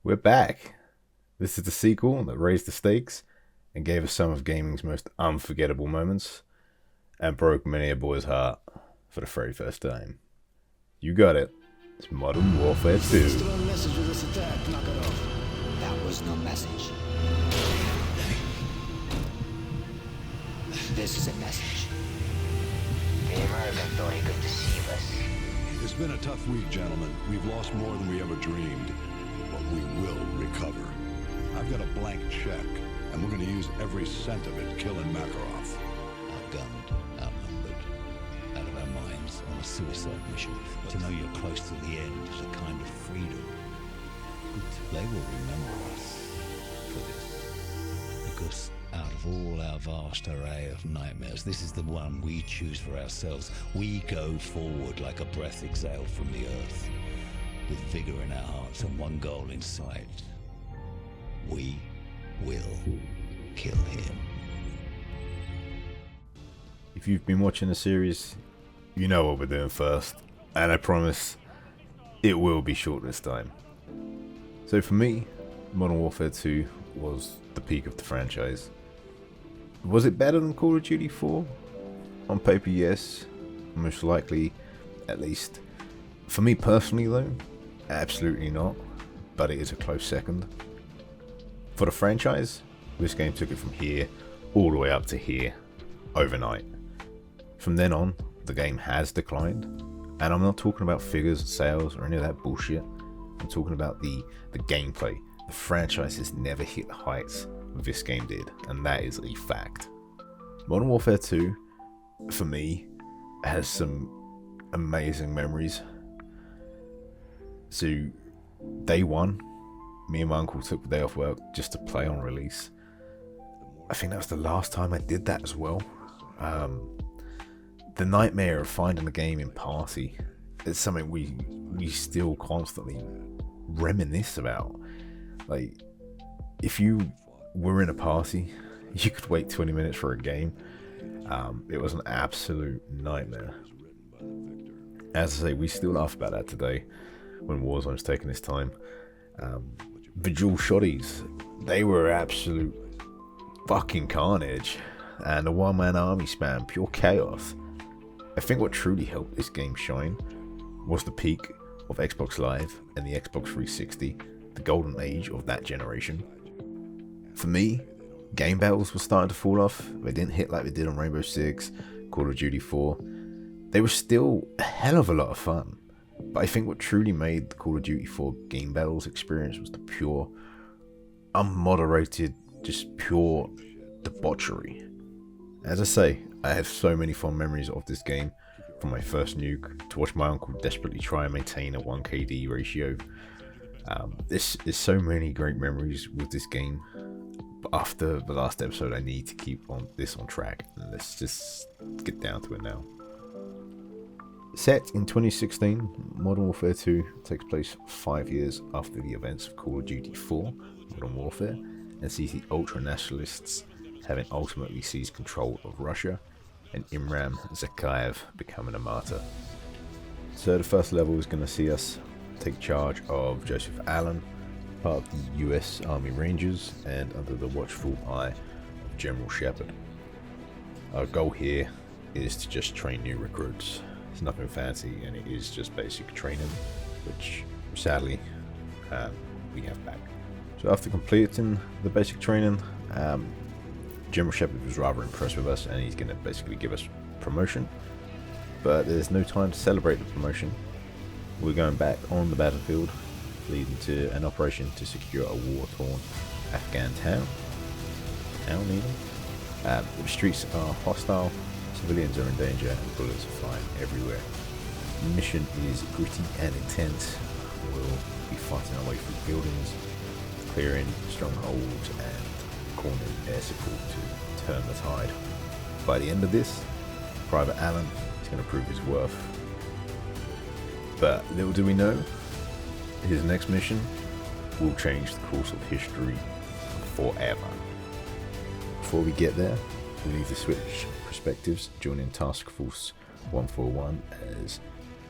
We're back. This is the sequel that raised the stakes and gave us some of gaming's most unforgettable moments and broke many a boy's heart for the very first time. You got it. It's Modern Warfare 2. Still a message of this attack. Knock it off. That was no message. This is a message. The American thought he could deceive us. It's been a tough week, gentlemen. We've lost more than we ever dreamed, but we will recover. I've got a blank check, and we're going to use every cent of it killing Makarov. Outgunned, outnumbered, out of our minds on a suicide mission. To know you're close to the end is a kind of freedom. They will remember us for this. Because out of all our vast array of nightmares, this is the one we choose for ourselves. We go forward like a breath exhaled from the earth, with vigor in our hearts and one goal in sight. We will kill him. If you've been watching the series, you know what we're doing first, and I promise it will be short this time. So for me, Modern Warfare 2 was the peak of the franchise. Was it better than Call of Duty 4? On paper, yes. Most likely, at least. For me personally though, absolutely not, but it is a close second. For the franchise, this game took it from here all the way up to here overnight. From then on, the game has declined, and I'm not talking about figures, sales, or any of that bullshit. I'm talking about the gameplay. The franchise has never hit the heights this game did, and that is a fact. Modern Warfare 2, for me, has some amazing memories. So, day one, me and my uncle took the day off work just to play on release. I think that was the last time I did that as well. The nightmare of finding a game in party is something we still constantly reminisce about. Like, if you were in a party, you could wait 20 minutes for a game. It was an absolute nightmare. As I say, we still laugh about that today when Warzone's taking its time. The dual shotties, they were absolute fucking carnage, and the one-man army spam, pure chaos. I think what truly helped this game shine was the peak of Xbox Live and the Xbox 360, the golden age of that generation. For me, game battles were starting to fall off. They didn't hit like they did on Rainbow Six, Call of Duty 4. They were still a hell of a lot of fun, but I think what truly made the Call of Duty 4 game battles experience was the pure, unmoderated, just pure debauchery. As I say, I have so many fond memories of this game, from my first nuke to watch my uncle desperately try and maintain a 1KD ratio. There's so many great memories with this game, but after the last episode I need to keep this on track, and let's just get down to it now. Set in 2016, Modern Warfare 2 takes place 5 years after the events of Call of Duty 4 Modern Warfare, and sees the ultra-nationalists having ultimately seized control of Russia, and Imran Zakayev becoming a martyr. So the first level is going to see us take charge of Joseph Allen, part of the US Army Rangers, and under the watchful eye of General Shepard. Our goal here is to just train new recruits. It's nothing fancy, and it is just basic training, which sadly we have back. So after completing the basic training, General Shepard was rather impressed with us, and he's going to basically give us promotion. But there's no time to celebrate the promotion. We're going back on the battlefield, leading to an operation to secure a war-torn Afghan town even. The streets are hostile, civilians are in danger, and bullets are flying everywhere. The mission is gritty and intense. We'll be fighting our way through buildings, clearing strongholds, and cornering air support to turn the tide. By the end of this, Private Allen is going to prove his worth. But little do we know, his next mission will change the course of history forever. Before we get there, we need to switch perspectives, joining Task Force 141 as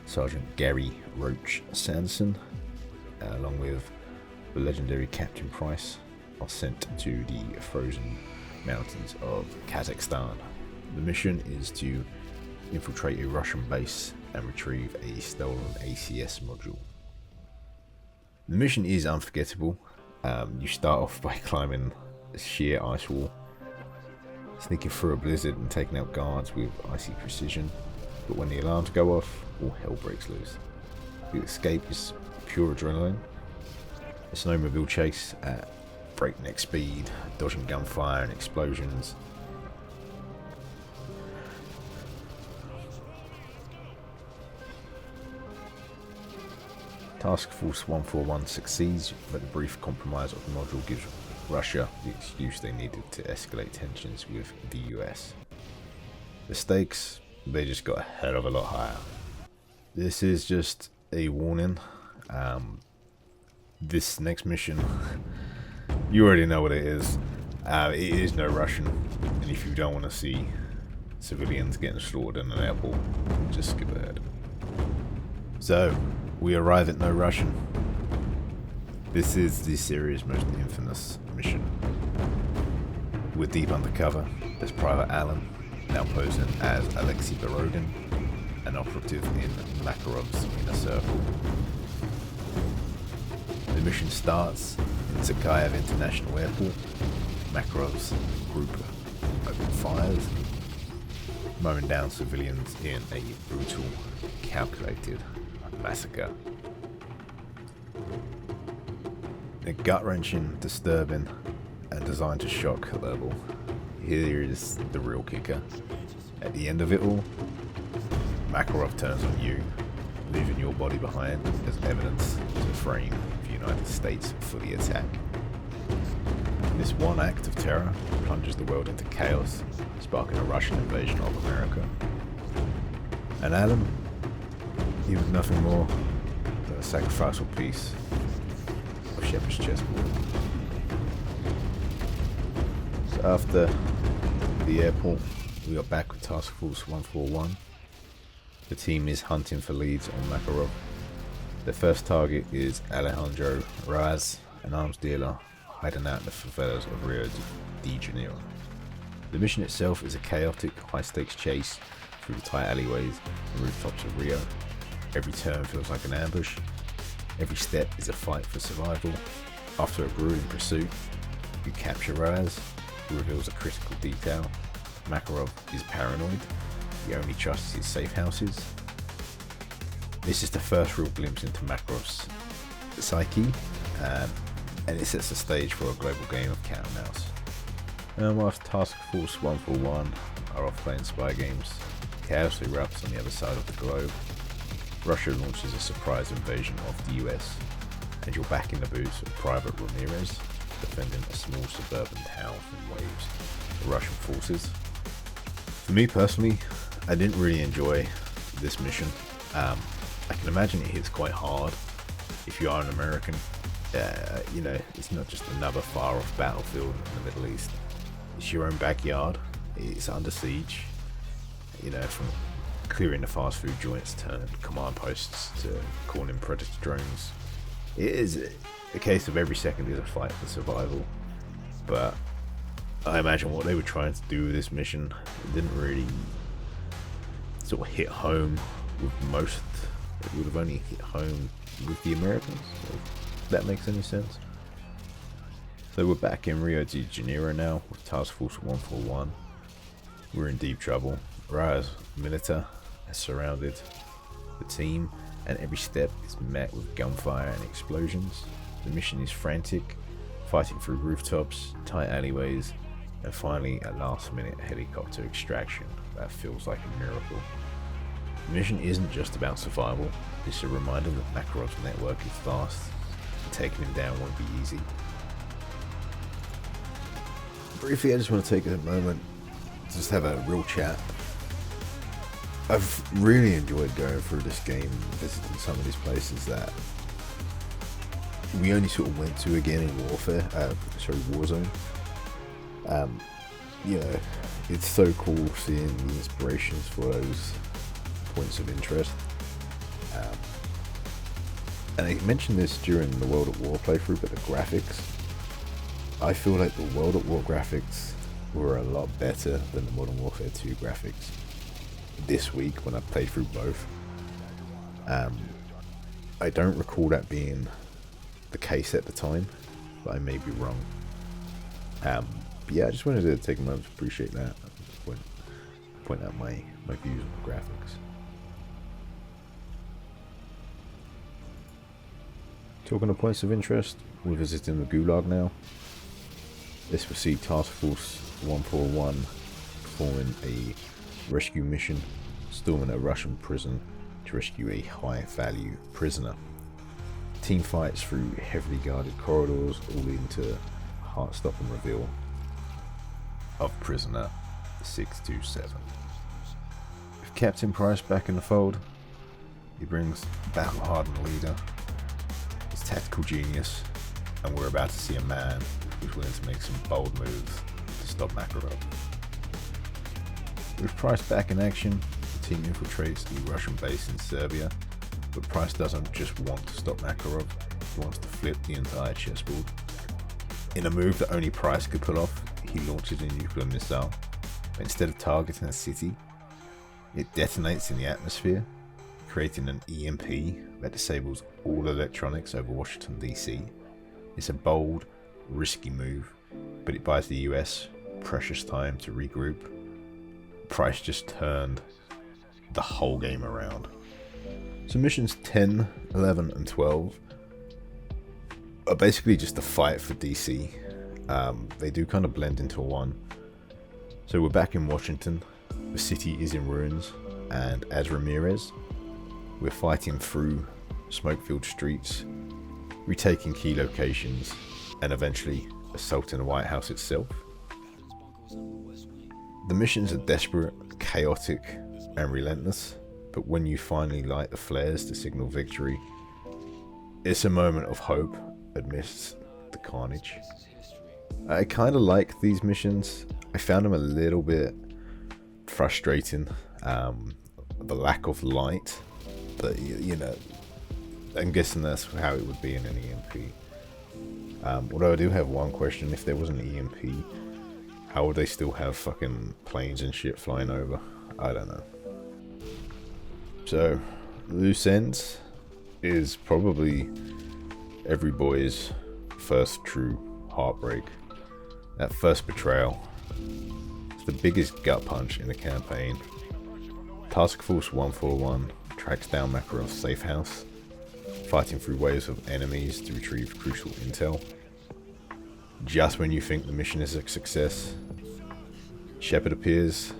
Sergeant Gary Roach Sanderson, along with the legendary Captain Price, are sent to the frozen mountains of Kazakhstan. The mission is to infiltrate a Russian base and retrieve a stolen ACS module. The mission is unforgettable. You start off by climbing a sheer ice wall, sneaking through a blizzard and taking out guards with icy precision, but when the alarms go off, all hell breaks loose. The escape is pure adrenaline. A snowmobile chase at breakneck speed, dodging gunfire and explosions. Task Force 141 succeeds, but the brief compromise of the module gives Russia the excuse they needed to escalate tensions with the US. The stakes, they just got a hell of a lot higher. This is just a warning. This next mission, you already know what it is. It is no Russian, and if you don't want to see civilians getting slaughtered in an airport, just skip ahead. So, we arrive at No Russian. This is the series' most infamous mission. We're deep undercover as Private Allen, now posing as Alexei Borodin, an operative in Makarov's inner circle. The mission starts in Zakhaev International Airport. Makarov's group open fires, mowing down civilians in a brutal, calculated massacre. A gut-wrenching, disturbing, and designed to shock level. Here is the real kicker. At the end of it all, Makarov turns on you, leaving your body behind as evidence to frame the United States for the attack. This one act of terror plunges the world into chaos, sparking a Russian invasion of America. And Allen, he was nothing more than a sacrificial piece of Shepard's chessboard. So after the airport, we are back with Task Force 141. The team is hunting for leads on Makarov. Their first target is Alejandro Raz, an arms dealer hiding out in the favelas of Rio de Janeiro. The mission itself is a chaotic, high-stakes chase through the tight alleyways and rooftops of Rio. Every turn feels like an ambush. Every step is a fight for survival. After a grueling pursuit, you capture Raz, who reveals a critical detail. Makarov is paranoid. He only trusts his safe houses. This is the first real glimpse into Makarov's psyche, and it sets the stage for a global game of cat and mouse. Whilst Task Force 141 are off playing spy games, chaos erupts on the other side of the globe. Russia launches a surprise invasion of the US, and you're back in the boots of Private Ramirez, defending a small suburban town from waves of Russian forces. For me personally, I didn't really enjoy this mission. I can imagine it hits quite hard if you are an American. It's not just another far-off battlefield in the Middle East. It's your own backyard. It's under siege. From clearing the fast food joints to command posts to calling predator drones. It is a case of every second is a fight for survival. But I imagine what they were trying to do with this mission didn't really sort of hit home with most. It would have only hit home with the Americans, if that makes any sense. So we're back in Rio de Janeiro now with Task Force 141. We're in deep trouble. Raz Milita has surrounded the team, and every step is met with gunfire and explosions. The mission is frantic, fighting through rooftops, tight alleyways, and finally a last-minute helicopter extraction that feels like a miracle. The mission isn't just about survival, it's a reminder that Makarov's network is vast, and taking him down won't be easy. Briefly, I just want to take a moment to just have a real chat. I've really enjoyed going through this game, visiting some of these places that we only sort of went to again in Warzone. It's so cool seeing the inspirations for those points of interest. And I mentioned this during the World at War playthrough, but the graphics, I feel like the World at War graphics were a lot better than the Modern Warfare 2 graphics this week when I played through both. I don't recall that being the case at the time, but I may be wrong. But yeah, I just wanted to take a moment to appreciate that, point out my views on the graphics. Talking of points of interest, we're visiting the Gulag now. This will see Task Force 141 performing a rescue mission, storming a Russian prison to rescue a high-value prisoner. Team fights through heavily guarded corridors, all leading to heart-stopping reveal of prisoner 627. With Captain Price back in the fold, he brings battle-hardened leader, his tactical genius, and we're about to see a man who's willing to make some bold moves to stop Makarov. With Price back in action, the team infiltrates the Russian base in Serbia, but Price doesn't just want to stop Makarov, he wants to flip the entire chessboard. In a move that only Price could pull off, he launches a nuclear missile, but instead of targeting a city, it detonates in the atmosphere, creating an EMP that disables all electronics over Washington DC. It's a bold, risky move, but it buys the US precious time to regroup. Price just turned the whole game around. So missions 10, 11 and 12 are basically just a fight for DC. They do kind of blend into one. So we're back in Washington, the city is in ruins, and as Ramirez, we're fighting through smoke-filled streets, retaking key locations, and eventually assaulting the White House itself. The missions are desperate, chaotic, and relentless, but when you finally light the flares to signal victory, it's a moment of hope amidst the carnage. I kind of like these missions. I found them a little bit frustrating, the lack of light, but you know, I'm guessing that's how it would be in an EMP. Although I do have one question: if there was an EMP, how would they still have fucking planes and shit flying over? I don't know. So, Loose Ends is probably every boy's first true heartbreak. That first betrayal. It's the biggest gut punch in the campaign. Task Force 141 tracks down Makarov's safe house, fighting through waves of enemies to retrieve crucial intel. Just when you think the mission is a success, Shepard appears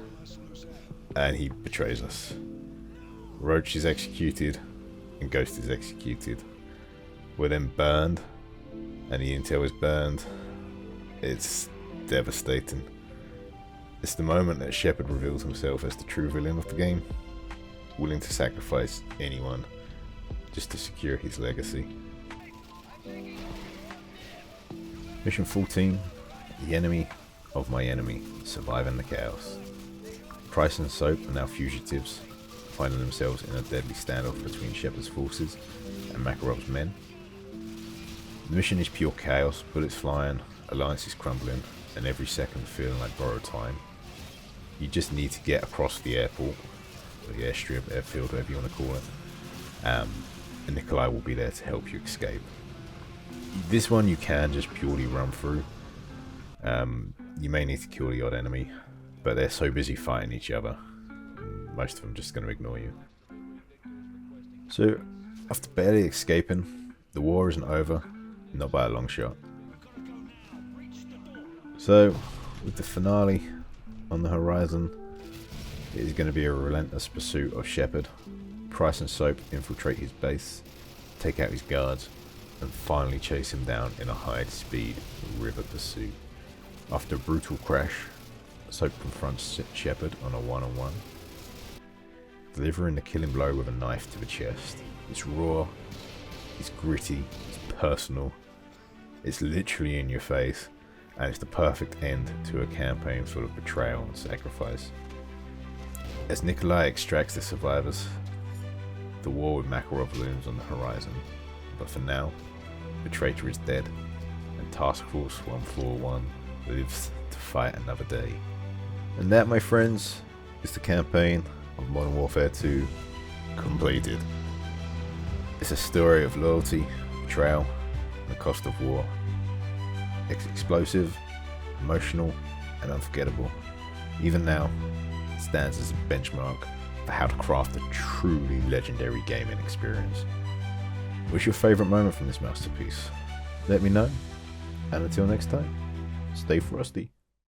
and he betrays us. Roach is executed and Ghost is executed. We're then burned and the intel is burned. It's devastating. It's the moment that Shepard reveals himself as the true villain of the game, willing to sacrifice anyone just to secure his legacy. Mission 14, the enemy of my enemy, surviving the chaos. Price and Soap are now fugitives, finding themselves in a deadly standoff between Shepard's forces and Makarov's men. The mission is pure chaos, bullets flying, alliances crumbling, and every second feeling like borrowed time. You just need to get across the airport, or the airstrip, airfield, whatever you want to call it, and Nikolai will be there to help you escape. This one you can just purely run through. You may need to kill the odd enemy, but they're so busy fighting each other, most of them just going to ignore you. So, after barely escaping, the war isn't over, not by a long shot. So, with the finale on the horizon, it is going to be a relentless pursuit of Shepard. Price and Soap infiltrate his base, take out his guards, and finally chase him down in a high-speed river pursuit. After a brutal crash, Soap confronts Shepard on a one-on-one, delivering the killing blow with a knife to the chest. It's raw, it's gritty, it's personal, it's literally in your face, and it's the perfect end to a campaign full of betrayal and sacrifice. As Nikolai extracts the survivors, the war with Makarov looms on the horizon, but for now, the traitor is dead, and Task Force 141 lives to fight another day. And that, my friends, is the campaign of Modern Warfare 2 completed. It's a story of loyalty, betrayal, and the cost of war. It's explosive, emotional, and unforgettable. Even now, it stands as a benchmark for how to craft a truly legendary gaming experience. What's your favourite moment from this masterpiece? Let me know, and until next time, stay frosty.